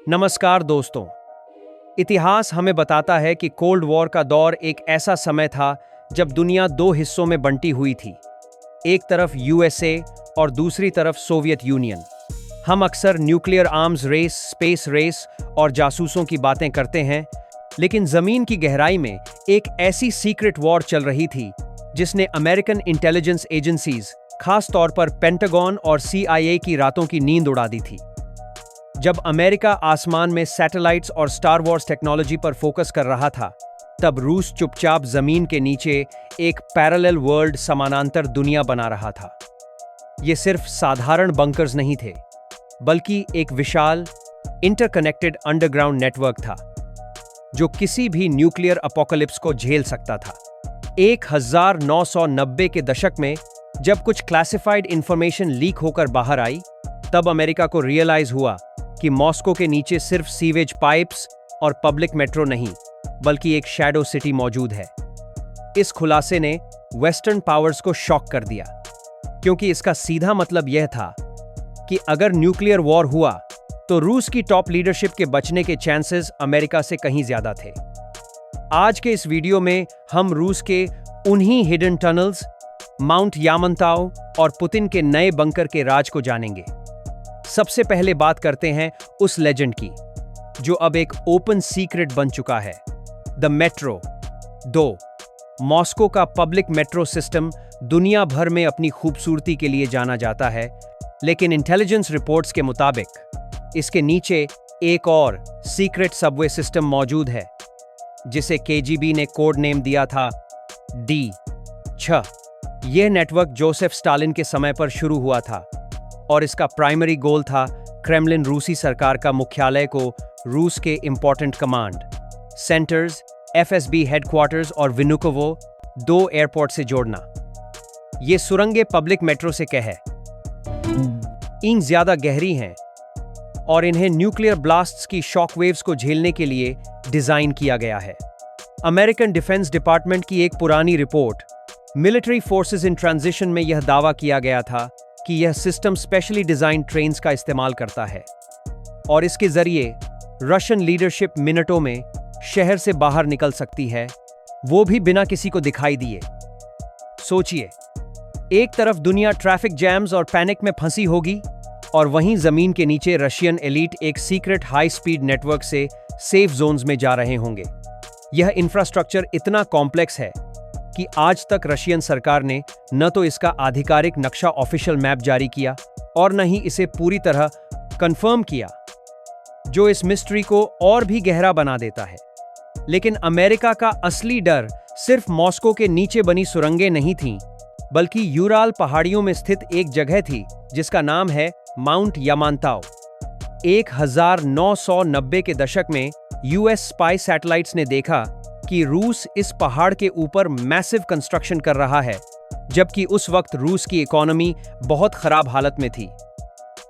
नमस्कार दोस्तों। इतिहास हमें बताता है कि कोल्ड वॉर का दौर एक ऐसा समय था जब दुनिया दो हिस्सों में बंटी हुई थी। एक तरफ यूएसए और दूसरी तरफ सोवियत यूनियन। हम अक्सर nuclear arms race, space race और जासूसों की बातें करते हैं, लेकिन जमीन की गहराई में एक ऐसी सीक्रेट वॉर चल रही थी जिसने अमेरिकन इंटेलिजेंस एजेंसीज, खास तौर पर पेंटागन और CIA की रातों की नींद उड़ा दी थी। जब अमेरिका आसमान में सैटेलाइट्स और स्टार वॉर्स टेक्नोलॉजी पर फोकस कर रहा था, तब रूस चुपचाप जमीन के नीचे एक पैरेलल वर्ल्ड, समानांतर दुनिया बना रहा था। ये सिर्फ साधारण बंकर्स नहीं थे, बल्कि एक विशाल इंटरकनेक्टेड अंडरग्राउंड नेटवर्क था जो किसी भी न्यूक्लियर अपोकलिप्स को झेल सकता था। 1990 के दशक में जब कुछ क्लासिफाइड इंफॉर्मेशन लीक होकर बाहर आई, तब अमेरिका को रियलाइज हुआ कि मॉस्को के नीचे सिर्फ सीवेज पाइप्स और पब्लिक मेट्रो नहीं, बल्कि एक शैडो सिटी मौजूद है। इस खुलासे ने वेस्टर्न पावर्स को शॉक कर दिया, क्योंकि इसका सीधा मतलब यह था कि अगर न्यूक्लियर वॉर हुआ तो रूस की टॉप लीडरशिप के बचने के चांसेस अमेरिका से कहीं ज्यादा थे। आज के इस वीडियो में हम रूस के उन्हीं हिडन टनल्स, माउंट यामनताउ और पुतिन के नए बंकर के राज को जानेंगे। सबसे पहले बात करते हैं उस लेजेंड की जो अब एक ओपन सीक्रेट बन चुका है, द मेट्रो 2। मॉस्को का पब्लिक मेट्रो सिस्टम दुनिया भर में अपनी खूबसूरती के लिए जाना जाता है, लेकिन इंटेलिजेंस रिपोर्ट्स के मुताबिक इसके नीचे एक और सीक्रेट सबवे सिस्टम मौजूद है, जिसे KGB ने कोड नेम दिया था D6। यह नेटवर्क जोसेफ स्टालिन के समय पर शुरू हुआ था और इसका प्राइमरी गोल था क्रेमलिन, रूसी सरकार का मुख्यालय को रूस के important command centres, FSB headquarters और विनुकोवो 2 एयरपोर्ट से जोड़ना। ये सुरंगें पब्लिक मेट्रो से कह है इन ज्यादा गहरी हैं और इन्हें न्यूक्लियर ब्लास्ट्स की शॉकवेव्स को झेलने के लिए डिजाइन किया गया है। अमेरिकन डिफेंस डिपार्टमेंट की एक पुरानी report military forces in transition में यह दावा किया गया था कि यह सिस्टम स्पेशली डिजाइन ट्रेन्स का इस्तेमाल करता है और इसके जरिए रशियन लीडरशिप मिनटों में शहर से बाहर निकल सकती है, वो भी बिना किसी को दिखाई दिए। सोचिए, एक तरफ दुनिया ट्रैफिक जैम्स और पैनिक में फंसी होगी और वहीं जमीन के नीचे रशियन एलीट एक सीक्रेट हाई स्पीड नेटवर्क से सेफ जोन्स में जा रहे होंगे। यह इंफ्रास्ट्रक्चर इतना कॉम्प्लेक्स है कि आज तक रशियन सरकार ने न तो इसका आधिकारिक नक्शा, ऑफिशियल मैप जारी किया और न ही इसे पूरी तरह कंफर्म किया, जो इस मिस्ट्री को और भी गहरा बना देता है। लेकिन अमेरिका का असली डर सिर्फ मॉस्को के नीचे बनी सुरंगें नहीं थीं, बल्कि यूराल पहाड़ियों में स्थित एक जगह थी जिसका नाम है माउंट यामानताउ। 1990 के दशक में US स्पाई सैटेलाइट्स ने देखा कि रूस इस पहाड़ के ऊपर मैसिव कंस्ट्रक्शन कर रहा है, जबकि उस वक्त रूस की इकोनॉमी बहुत खराब हालत में थी।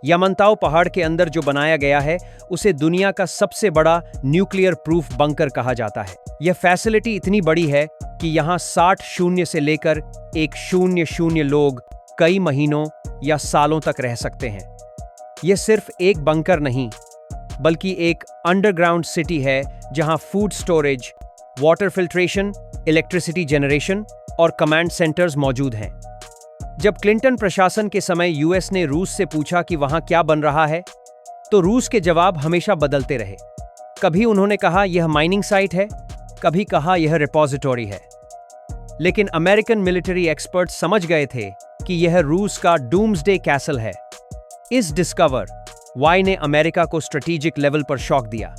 यामनताउ पहाड़ के अंदर जो बनाया गया है, उसे दुनिया का सबसे बड़ा न्यूक्लियर प्रूफ बंकर कहा जाता है। यह फैसिलिटी इतनी बड़ी है कि यहाँ 60 शून्य से लेकर 100 लोग कई महीनों या सालों तक रह सकते हैं। यह सिर्फ एक बंकर नहीं, बल्कि एक अंडरग्राउंड सिटी है जहाँ food storage, water filtration, electricity generation और कमांड सेंटर्स मौजूद हैं। जब क्लिंटन प्रशासन के समय US ने रूस से पूछा कि वहां क्या बन रहा है, तो रूस के जवाब हमेशा बदलते रहे। कभी उन्होंने कहा यह माइनिंग साइट है, कभी कहा यह रिपोजिटरी है। लेकिन अमेरिकन मिलिट्री एक्सपर्ट्स समझ गए थे कि यह रूस का डूम्सडे कैसल है। इस डिस्कवर वाई ने अमेरिका को स्ट्रेटेजिक लेवल पर शॉक दिया,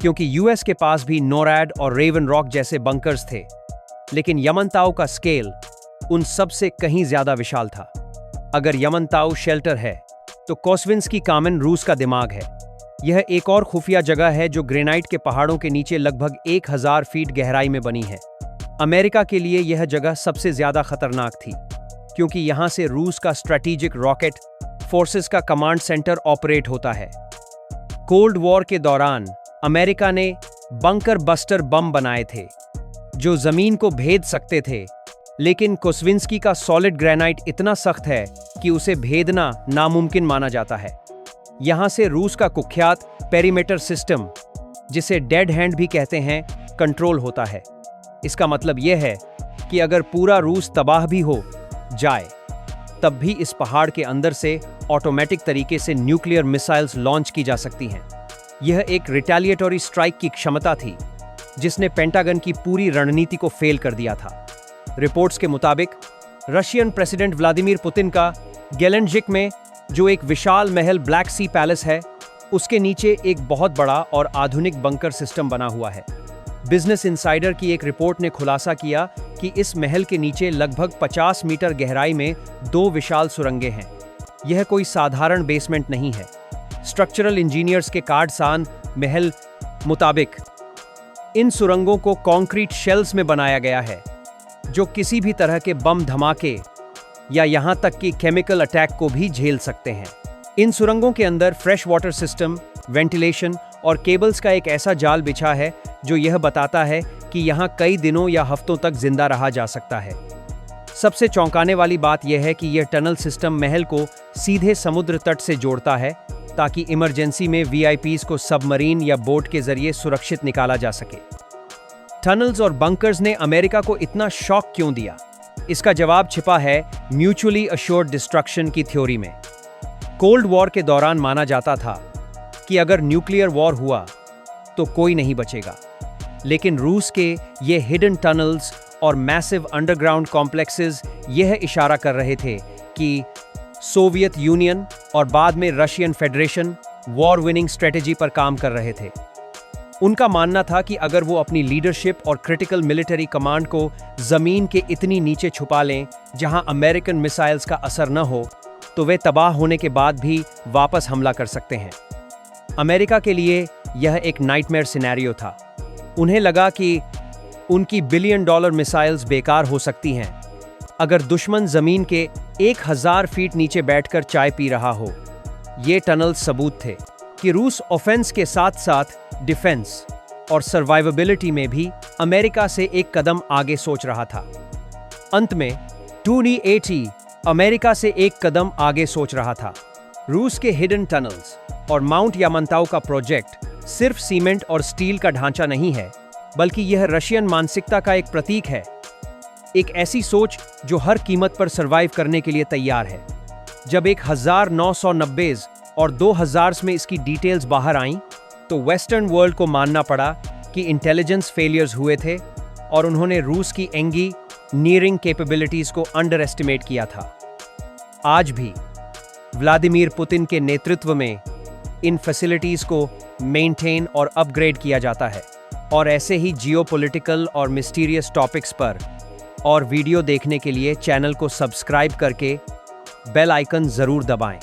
क्योंकि US के पास भी नोरैड और रेवन रॉक जैसे बंकर्स थे, लेकिन यामनताउ का स्केल उन सब से कहीं ज्यादा विशाल था। अगर यामनताउ शेल्टर है, तो कोस्विंस्की कामेन रूस का दिमाग है। यह एक और खुफिया जगह है जो ग्रेनाइट के पहाड़ों के नीचे लगभग 1000 फीट गहराई में बनी है। अमेरिका के लिए यह जगह सबसे ज्यादा खतरनाक थी, क्योंकि यहां से रूस का स्ट्रेटेजिक रॉकेट फोर्सेस का कमांड सेंटर ऑपरेट होता है। कोल्ड वॉर के दौरान अमेरिका ने बंकर बस्टर बम बनाए थे जो जमीन को भेद सकते थे, लेकिन कोस्विंस्की का सॉलिड ग्रेनाइट इतना सख्त है कि उसे भेदना नामुमकिन माना जाता है। यहां से रूस का कुख्यात पेरीमीटर सिस्टम, जिसे डेड हैंड भी कहते हैं, कंट्रोल होता है। इसका मतलब यह है कि अगर पूरा रूस तबाह भी हो जाए, तब भी इस पहाड़ के अंदर से ऑटोमेटिक तरीके से न्यूक्लियर मिसाइल्स लॉन्च की जा सकती हैं। यह एक रिटेलिएटरी स्ट्राइक की क्षमता थी, जिसने पेंटागन की पूरी रणनीति को फेल कर दिया था। रिपोर्ट्स के मुताबिक रशियन प्रेसिडेंट व्लादिमीर पुतिन का गेलेंडजिक में जो एक विशाल महल ब्लैक सी पैलेस है, उसके नीचे एक बहुत बड़ा और आधुनिक बंकर सिस्टम बना हुआ है। बिजनेस इनसाइडर की एक रिपोर्ट ने खुलासा किया कि इस महल के नीचे लगभग 50 मीटर गहराई में 2 विशाल सुरंगें हैं। यह कोई साधारण बेसमेंट नहीं है। स्ट्रक्चरल इंजीनियर्स के कार्डसान महल मुताबिक इन सुरंगों को कंक्रीट शेल्स में बनाया गया है, जो किसी भी तरह के बम धमाके या यहां तक कि केमिकल अटैक को भी झेल सकते हैं। इन सुरंगों के अंदर फ्रेश वाटर सिस्टम, वेंटिलेशन और केबल्स का एक ऐसा जाल बिछा है जो यह बताता है कि यहां कई दिनों या हफ्तों तक जिंदा रहा जा सकता है। सबसे चौंकाने वाली बात यह है कि यह टनल सिस्टम महल को सीधे समुद्र तट से जोड़ता है, ताकि इमरजेंसी में वीआईपीज को सबमरीन या बोट के जरिए सुरक्षित निकाला जा सके। टनल्स और बंकर्स ने अमेरिका को इतना शॉक क्यों दिया? इसका जवाब छिपा है म्यूचुअली अश्योर्ड डिस्ट्रक्शन की थ्योरी में। कोल्ड वॉर के दौरान माना जाता था कि अगर न्यूक्लियर वॉर हुआ तो कोई नहीं बचेगा, लेकिन रूस के ये हिडन टनल्स और मैसिव अंडरग्राउंड कॉम्प्लेक्सेस यह इशारा कर रहे थे कि सोवियत यूनियन और बाद में Russian federation war winning strategy पर काम कर रहे थे। उनका मानना था कि अगर वो अपनी लीडरशिप और क्रिटिकल मिलिट्री कमांड को जमीन के इतनी नीचे छुपा लें जहां अमेरिकन मिसाइल्स का असर न हो, तो वे तबाह होने के बाद भी वापस हमला कर सकते हैं। अमेरिका के लिए यह एक नाइटमेयर सिनेरियो था। उन्हें लगा कि उनकी $1 बिलियन मिसाइल्स बेकार हो सकती हैं अगर दुश्मन जमीन के 1000 फीट नीचे बैठकर चाय पी रहा हो। ये टनल सबूत थे कि रूस ऑफेंस के साथ साथ डिफेंस और सर्वाइवेबिलिटी में भी अमेरिका से एक कदम आगे सोच रहा था। अंत में 2080 अमेरिका से एक कदम आगे सोच रहा था। रूस के हिडन टनल्स और माउंट यामंताउ का प्रोजेक्ट सिर्फ सीमेंट और स्टील का ढांचा नहीं है, बल्कि यह रशियन मानसिकता का एक प्रतीक है। एक ऐसी सोच जो हर कीमत पर सरवाइव करने के लिए तैयार है। जब 1990 और 2000 में इसकी डिटेल्स बाहर आईं, तो वेस्टर्न वर्ल्ड को मानना पड़ा कि इंटेलिजेंस फेलियर्स हुए थे और उन्होंने रूस की इंजीनियरिंग कैपेबिलिटीज को अंडर एस्टिमेट किया था। आज भी व्लादिमीर पुतिन के नेतृत्व में इन फैसिलिटीज को मेंटेन और अपग्रेड किया जाता है। और ऐसे ही जियोपॉलिटिकल और मिस्टीरियस टॉपिक्स पर और वीडियो देखने के लिए चैनल को सब्सक्राइब करके बेल आइकन जरूर दबाएं।